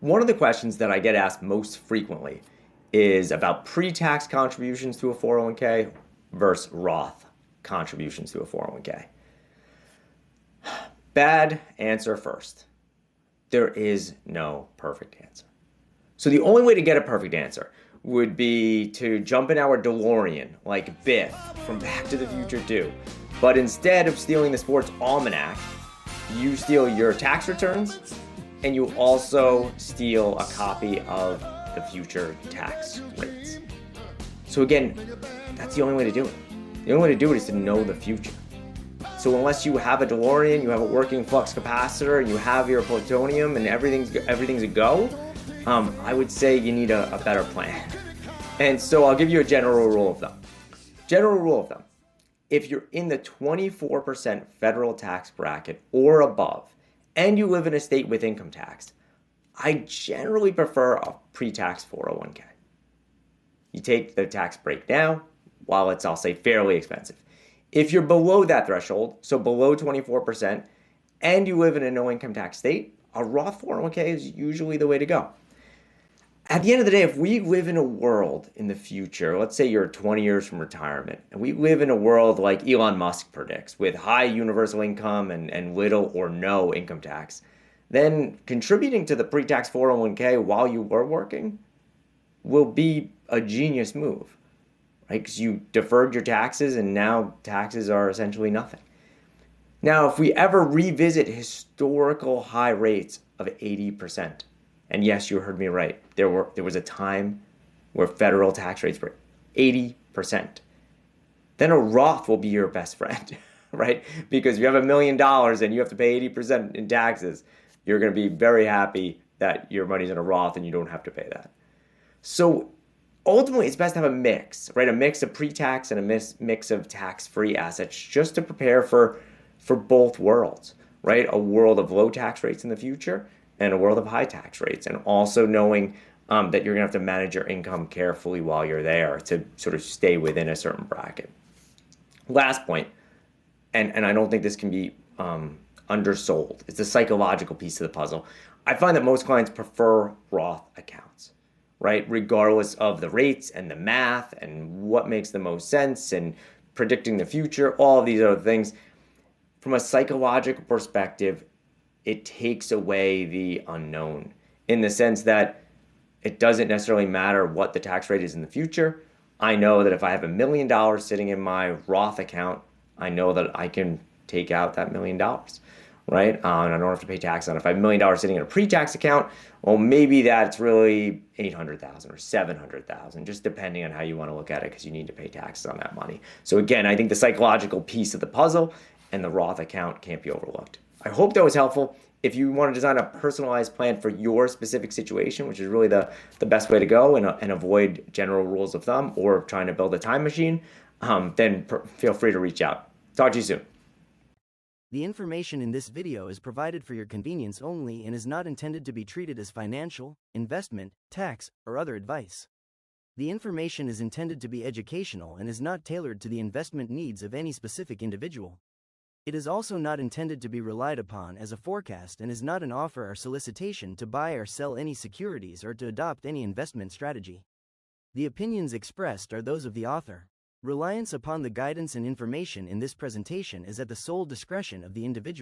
One of the questions that I get asked most frequently is about pre-tax contributions to a 401k versus Roth contributions to a 401k. Bad answer first. There is no perfect answer. So the only way to get a perfect answer would be to jump in our DeLorean like Biff from Back to the Future 2. But instead of stealing the sports almanac, you steal your tax returns and you also steal a copy of the future tax rates. So again, that's the only way to do it. The only way to do it is to know the future. So unless you have a DeLorean, you have a working flux capacitor, you have your plutonium and everything's a go, I would say you need a better plan. And so I'll give you a general rule of thumb. General rule of thumb. If you're in the 24% federal tax bracket or above, and you live in a state with income tax, I generally prefer a pre-tax 401k. You take the tax break now, while it's, I'll say, fairly expensive. If you're below that threshold, so below 24%, and you live in a no income tax state, a Roth 401k is usually the way to go. At the end of the day, if we live in a world in the future, let's say you're 20 years from retirement, and we live in a world like Elon Musk predicts, with high universal income and little or no income tax, then contributing to the pre-tax 401k while you were working will be a genius move, right? Because you deferred your taxes and now taxes are essentially nothing. Now, if we ever revisit historical high rates of 80%, and yes, you heard me right, there was a time where federal tax rates were 80%, then a Roth will be your best friend, right? Because if you have $1 million and you have to pay 80% in taxes, you're going to be very happy that your money's in a Roth and you don't have to pay that. So ultimately, it's best to have a mix, right? A mix of pre-tax and a mix of tax-free assets just to prepare for both worlds, right? A world of low tax rates in the future and a world of high tax rates, and also knowing that you're going to have to manage your income carefully while you're there to sort of stay within a certain bracket. Last point, and I don't think this can be undersold, it's the psychological piece of the puzzle. I find that most clients prefer Roth accounts, right? Regardless of the rates and the math and what makes the most sense and predicting the future, all of these other things. From a psychological perspective, it takes away the unknown in the sense that it doesn't necessarily matter what the tax rate is in the future. I know that if I have $1 million sitting in my Roth account, I know that I can take out that $1 million, right? And I don't have to pay tax on it. If I have $1 million sitting in a pre-tax account, well, maybe that's really $800,000 or $700,000, just depending on how you want to look at it, because you need to pay taxes on that money. So again, I think the psychological piece of the puzzle and the Roth account can't be overlooked. I hope that was helpful. If you want to design a personalized plan for your specific situation, which is really the best way to go and avoid general rules of thumb or trying to build a time machine, then feel free to reach out. Talk to you soon. The information in this video is provided for your convenience only and is not intended to be treated as financial, investment, tax, or other advice. The information is intended to be educational and is not tailored to the investment needs of any specific individual. It is also not intended to be relied upon as a forecast and is not an offer or solicitation to buy or sell any securities or to adopt any investment strategy. The opinions expressed are those of the author. Reliance upon the guidance and information in this presentation is at the sole discretion of the individual.